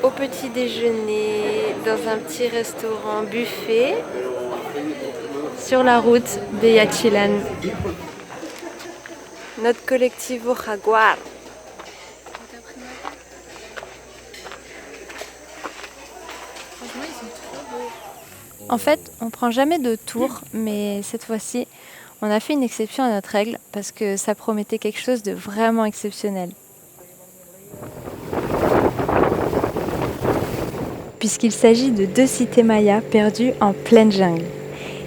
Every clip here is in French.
au petit déjeuner dans un petit restaurant buffet sur la route de Yaxchilán. Notre collectivo Jaguar. Franchement, ils sont trop beaux. En fait, on prend jamais de tour, mais cette fois-ci, on a fait une exception à notre règle parce que ça promettait quelque chose de vraiment exceptionnel. Puisqu'il s'agit de 2 cités mayas perdues en pleine jungle.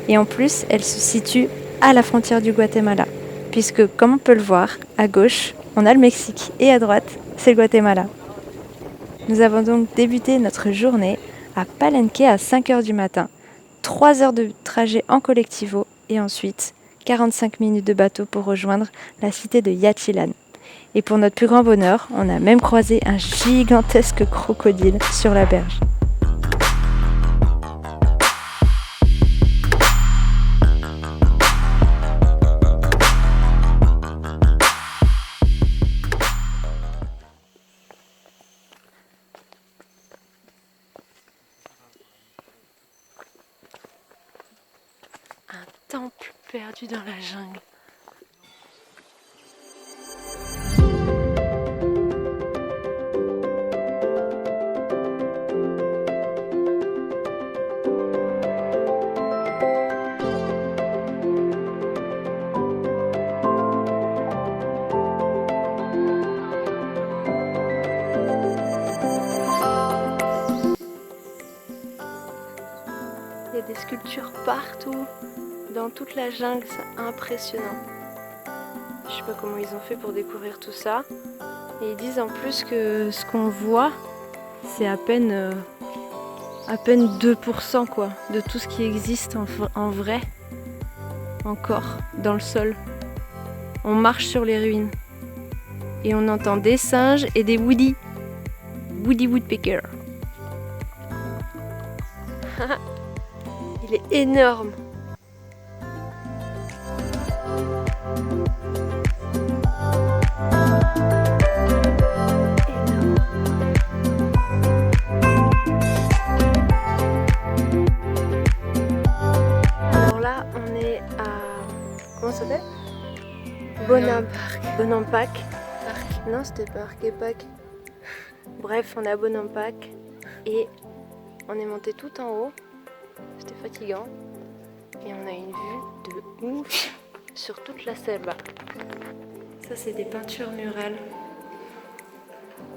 Et en plus, elles se situent à la frontière du Guatemala. Puisque, comme on peut le voir, à gauche, on a le Mexique et à droite, c'est le Guatemala. Nous avons donc débuté notre journée à Palenque à 5 h du matin. 3 heures de trajet en collectivo et ensuite 45 minutes de bateau pour rejoindre la cité de Yaxchilán. Et pour notre plus grand bonheur, on a même croisé un gigantesque crocodile sur la berge. Un temple perdu dans la jungle. Il y a des sculptures partout, dans toute la jungle, c'est impressionnant. Je sais pas comment ils ont fait pour découvrir tout ça. Et ils disent en plus que ce qu'on voit, c'est à peine 2% quoi, de tout ce qui existe en vrai, encore, dans le sol. On marche sur les ruines. Et on entend des singes et des Woody Woodpecker. Il est énorme. Alors là, on est à... Comment ça s'appelle? Bonampak. Non, c'était Parc et Pac. Bref, on est à Bonampak et on est monté tout en haut. C'était fatigant. Et on a une vue de ouf sur toute la selva. Ça, c'est des peintures murales.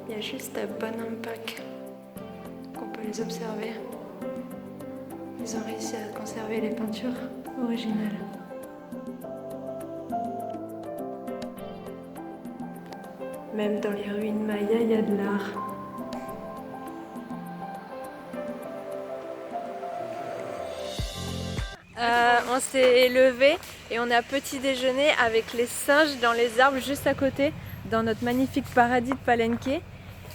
Il y a juste à Bonampak qu'on peut les observer. Ils ont réussi à conserver les peintures originales. Même dans les ruines mayas, il y a de l'art. On s'est levé et on a petit déjeuner avec les singes dans les arbres juste à côté, dans notre magnifique paradis de Palenque.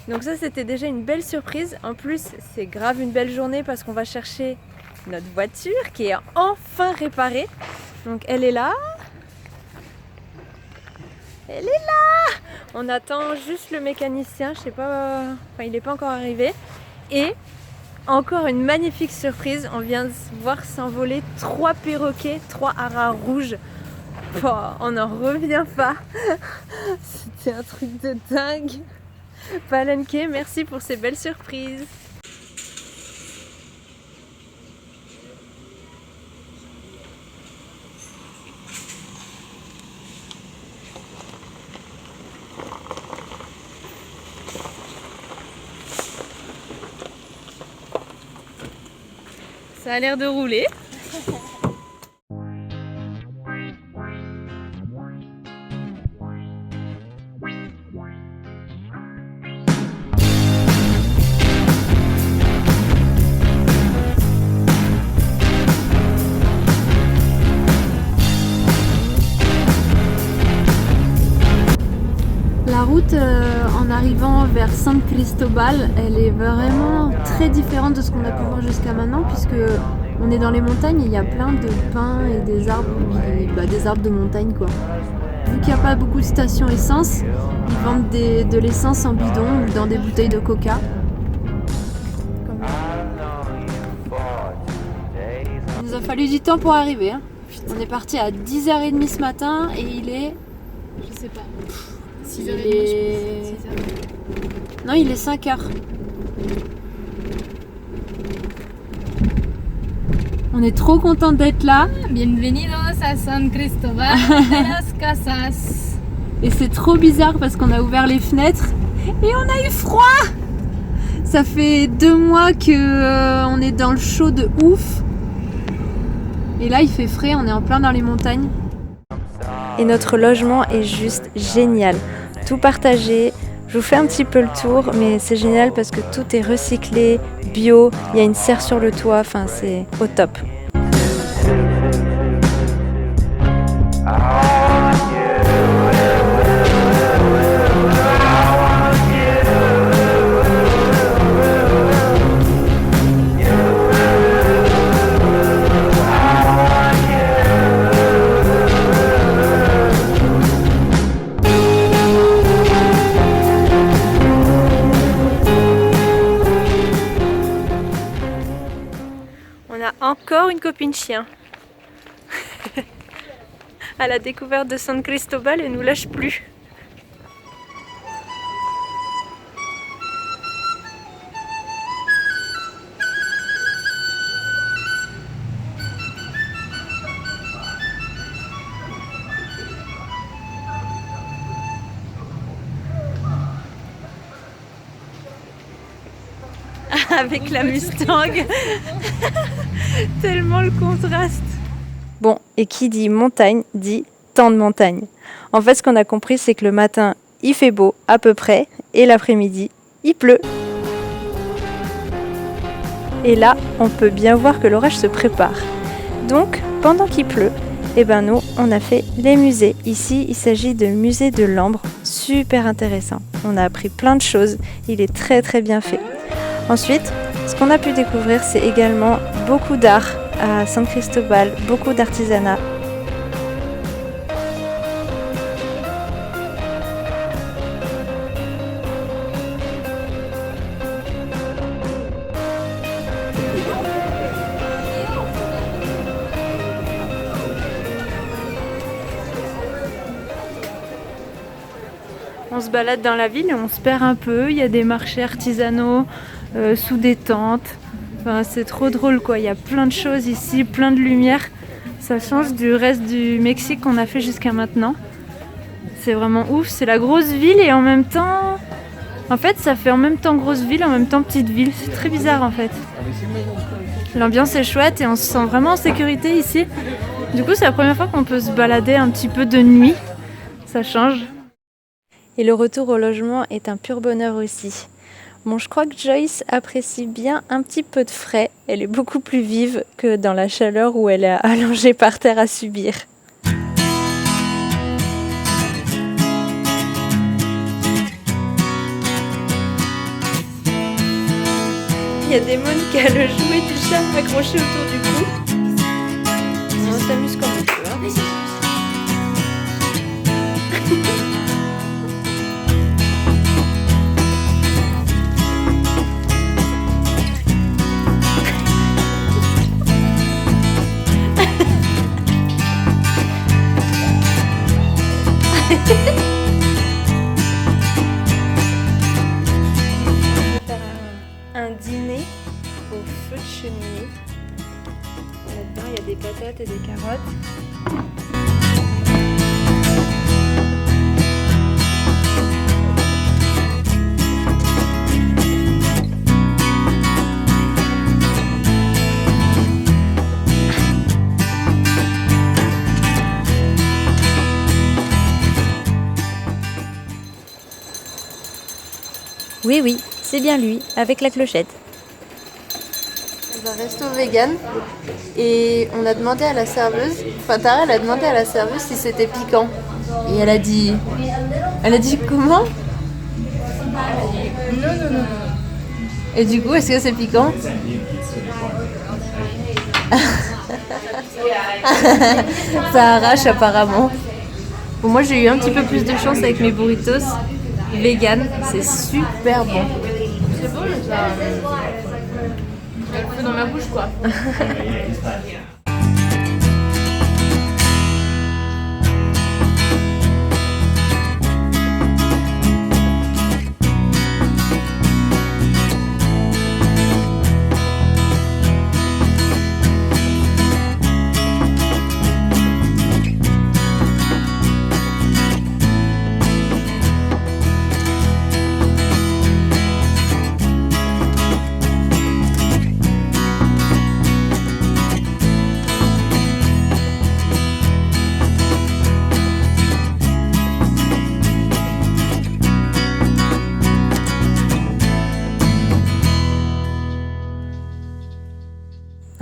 Donc ça, c'était déjà une belle surprise. En plus, c'est grave une belle journée parce qu'on va chercher notre voiture qui est enfin réparée. Donc elle est là. Elle est là! On attend juste le mécanicien, je sais pas, enfin il n'est pas encore arrivé. Et encore une magnifique surprise, on vient de voir s'envoler 3 perroquets, 3 haras rouges. Oh, on n'en revient pas. C'était un truc de dingue. Palenque, merci pour ces belles surprises. Ça a l'air de rouler. La route en arrivant vers San Cristobal, elle est vraiment très différente de ce qu'on a pu voir jusqu'à maintenant, puisque on est dans les montagnes et il y a plein de pins et des arbres, des arbres de montagne quoi. Vu qu'il n'y a pas beaucoup de stations essence, ils vendent de l'essence en bidon ou dans des bouteilles de coca. nous a fallu du temps pour arriver. Hein. On est parti à 10h30 ce matin et il est... Je sais pas. 6h30 il je est... pense. 6h. Non, il est 5h. On est trop contents d'être là. Bienvenidos a San Cristóbal de las Casas. Et c'est trop bizarre parce qu'on a ouvert les fenêtres et on a eu froid. Ça fait 2 mois que on est dans le chaud de ouf. Et là il fait frais, on est en plein dans les montagnes. Et notre logement est juste génial. Tout partagé. Je vous fais un petit peu le tour, mais c'est génial parce que tout est recyclé, bio, il y a une serre sur le toit, enfin c'est au top. Encore une copine chien. À la découverte de San Cristóbal, elle nous lâche plus. Avec la Mustang. Tellement le contraste. Bon, et qui dit montagne dit temps de montagne. En fait, ce qu'on a compris, c'est que le matin, il fait beau à peu près, et l'après-midi, il pleut. Et là, on peut bien voir que l'orage se prépare. Donc, pendant qu'il pleut, eh ben nous, on a fait les musées. Ici, il s'agit de musée de l'Ambre, super intéressant. On a appris plein de choses, il est très très bien fait. Ensuite, ce qu'on a pu découvrir, c'est également beaucoup d'art à San Cristóbal, beaucoup d'artisanat. On se balade dans la ville et on se perd un peu. Il y a des marchés artisanaux sous des tentes. Enfin, c'est trop drôle quoi. Il y a plein de choses ici, plein de lumière. Ça change du reste du Mexique qu'on a fait jusqu'à maintenant. C'est vraiment ouf. C'est la grosse ville et en même temps... En fait, ça fait en même temps grosse ville, en même temps petite ville. C'est très bizarre en fait. L'ambiance est chouette et on se sent vraiment en sécurité ici. Du coup, c'est la première fois qu'on peut se balader un petit peu de nuit. Ça change. Et le retour au logement est un pur bonheur aussi. Bon, je crois que Joyce apprécie bien un petit peu de frais. Elle est beaucoup plus vive que dans la chaleur où elle est allongée par terre à subir. Il y a des mônes qui a le jouet du chat accroché autour du cou. On s'amuse comme on peut. Hein. Un dîner au feu de cheminée. Là-dedans, il y a des patates et des carottes. Oui, oui, c'est bien lui, avec la clochette. Dans un resto vegan, et on a demandé à la serveuse, enfin Tara, elle a demandé à la serveuse si c'était piquant. Et elle a dit comment? Non. Et du coup, est-ce que c'est piquant? Ça arrache apparemment. Bon, moi j'ai eu un petit peu plus de chance avec mes burritos vegan, c'est super bon. C'est bon, mais ça... Il y a le feu dans ma bouche, quoi.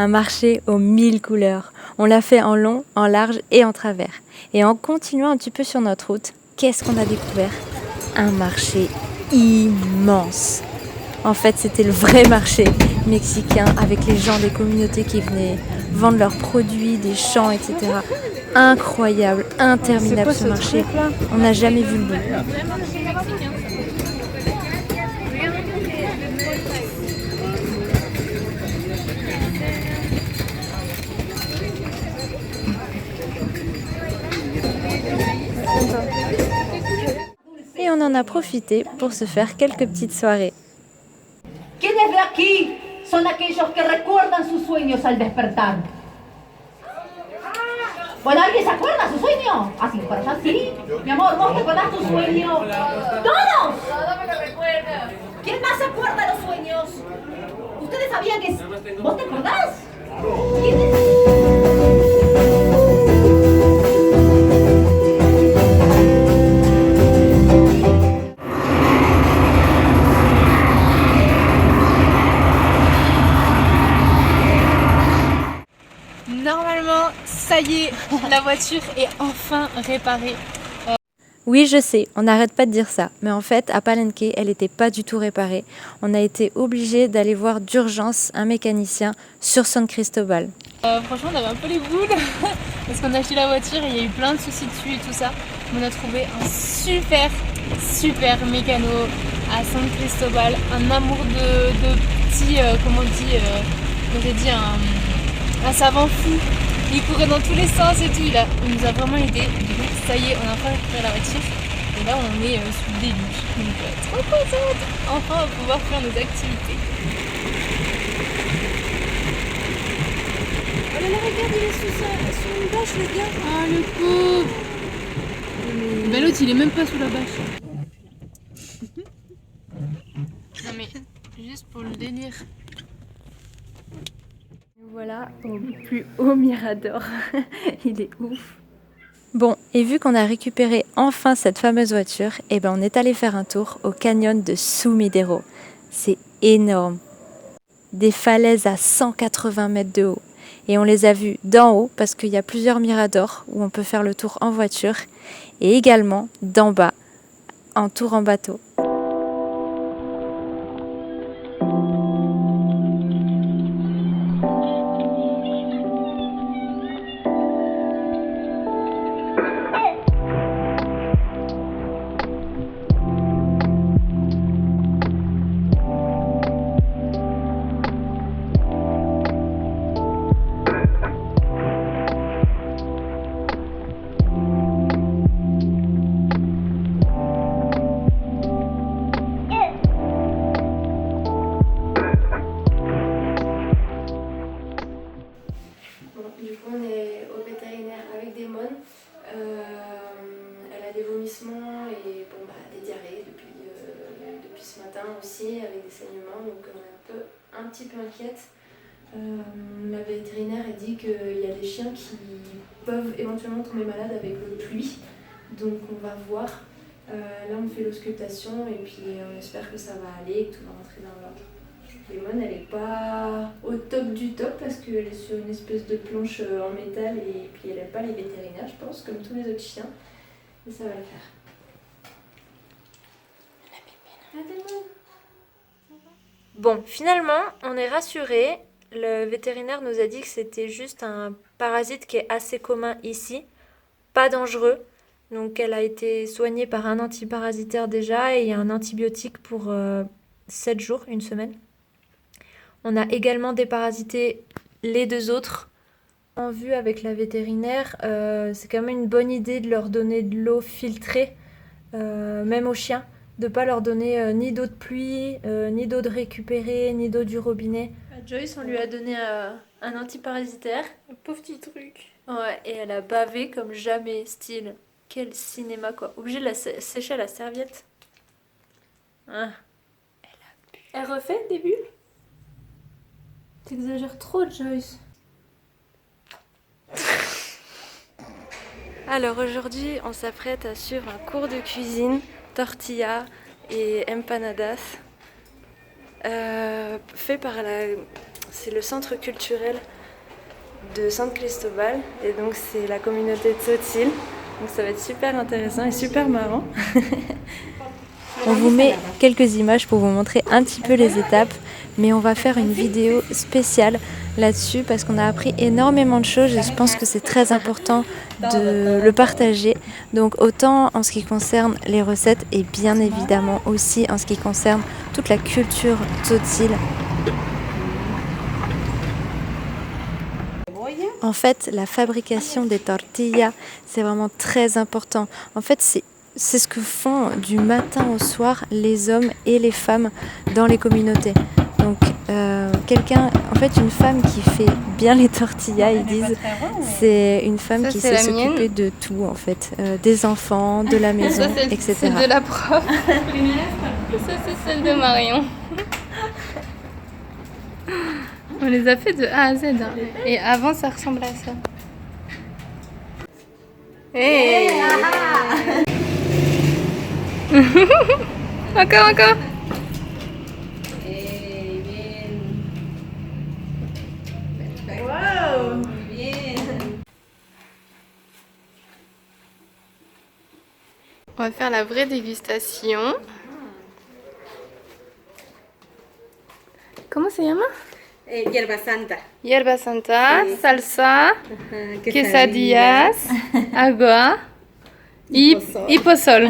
Un marché aux 1000 couleurs. On l'a fait en long, en large et en travers. Et en continuant un petit peu sur notre route, qu'est-ce qu'on a découvert? Un marché immense. En fait, c'était le vrai marché mexicain avec les gens des communautés qui venaient vendre leurs produits, des champs, etc. Incroyable, interminable ce marché. On n'a jamais vu le bout. Et on en a profité pour se faire quelques petites soirées. ¿Quiénes de aquí son aquellos que recuerdan sus sueños al despertar? Bueno, ¿alguien se acuerda de su sueño? Así, por allá sí. Mi amor, ¿vos te acordás tu sueño? ¡Todos! ¿Quién más se acuerda de los sueños? ¿Ustedes sabían que... ¿Vos te acordás? Normalement, ça y est, la voiture est enfin réparée. Oui, je sais, on n'arrête pas de dire ça, mais en fait, à Palenque, elle n'était pas du tout réparée. On a été obligé d'aller voir d'urgence un mécanicien sur San Cristobal. Franchement, on avait un peu les boules parce qu'on a acheté la voiture et il y a eu plein de soucis dessus et tout ça. On a trouvé un super mécano à San Cristobal, un amour de petit, comment on dit, j'aurais dit un savant fou. Il courait dans tous les sens et tout, il nous a vraiment aidé. Donc ça y est, on a enfin récupéré la voiture et là on est sous le déluge. Donc trop contente, enfin on va pouvoir faire nos activités. Oh là là, regarde, il est sous une bâche le gars. Ah le pauvre. Ben l'autre il est même pas sous la bâche. Non mais juste pour le délire. Voilà, au plus haut Mirador. Il est ouf. Bon, et vu qu'on a récupéré enfin cette fameuse voiture, on est allé faire un tour au canyon de Sumidero. C'est énorme. Des falaises à 180 mètres de haut. Et on les a vues d'en haut parce qu'il y a plusieurs miradors où on peut faire le tour en voiture. Et également d'en bas, en tour en bateau. Elle a des vomissements et des diarrhées depuis ce matin aussi, avec des saignements, donc on est un petit peu inquiète. La vétérinaire a dit qu'il y a des chiens qui peuvent éventuellement tomber malades avec l'eau de pluie, donc on va voir. Là on fait l'auscultation et puis on espère que ça va aller et que tout va rentrer dans l'ordre. Lemon, elle n'est pas au top du top parce qu'elle est sur une espèce de planche en métal et puis elle n'aime pas les vétérinaires, je pense, comme tous les autres chiens. Et ça va le faire. Bon, finalement, on est rassurés. Le vétérinaire nous a dit que c'était juste un parasite qui est assez commun ici, pas dangereux. Donc elle a été soignée par un antiparasitaire déjà et il y a un antibiotique pour 7 jours, une semaine. On a également déparasité les 2 autres. En vue avec la vétérinaire, c'est quand même une bonne idée de leur donner de l'eau filtrée, même aux chiens, de ne pas leur donner ni d'eau de pluie, ni d'eau de récupérée, ni d'eau du robinet. À Joyce, on lui a donné un antiparasitaire. Un pauvre petit truc. Ouais, et elle a bavé comme jamais, style. Quel cinéma quoi. Obligée de la sécher à la serviette. Ah. Elle refait le début. T'exagères trop, Joyce. Alors aujourd'hui, on s'apprête à suivre un cours de cuisine, tortilla et empanadas, fait par c'est le centre culturel de San Cristobal et donc c'est la communauté Tzotzil. Donc ça va être super intéressant et super marrant. On vous met quelques images pour vous montrer un petit peu les étapes, mais on va faire une vidéo spéciale là-dessus parce qu'on a appris énormément de choses et je pense que c'est très important de le partager. Donc autant en ce qui concerne les recettes et bien évidemment aussi en ce qui concerne toute la culture tzotzil. En fait, la fabrication des tortillas, c'est vraiment très important. En fait, c'est ce que font du matin au soir les hommes et les femmes dans les communautés. Donc, une femme qui fait bien les tortillas, ils disent, c'est une femme qui sait s'occuper de tout, en fait, des enfants, de la maison, etc. C'est de la prof. Ça, c'est celle de Marion. On les a fait de A à Z. Hein. Et avant, ça ressemblait à ça. Hey. Encore. Wow. On va faire la vraie dégustation. Comment se llama? Hierba santa. Hierba santa, salsa, quesadillas, agua y pozol.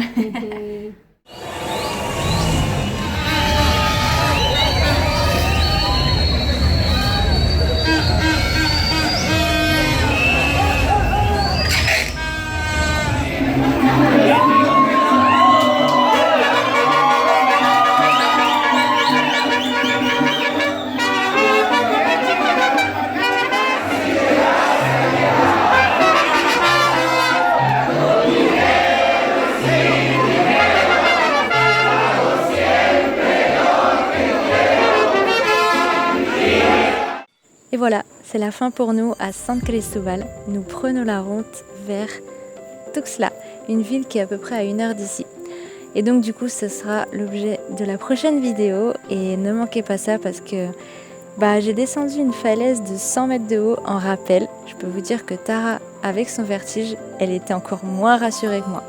Et voilà, c'est la fin pour nous à San Cristobal. Nous prenons la route vers Tuxtla, une ville qui est à peu près à 1 heure d'ici. Et donc du coup, ce sera l'objet de la prochaine vidéo. Et ne manquez pas ça parce que j'ai descendu une falaise de 100 mètres de haut en rappel. Je peux vous dire que Tara, avec son vertige, elle était encore moins rassurée que moi.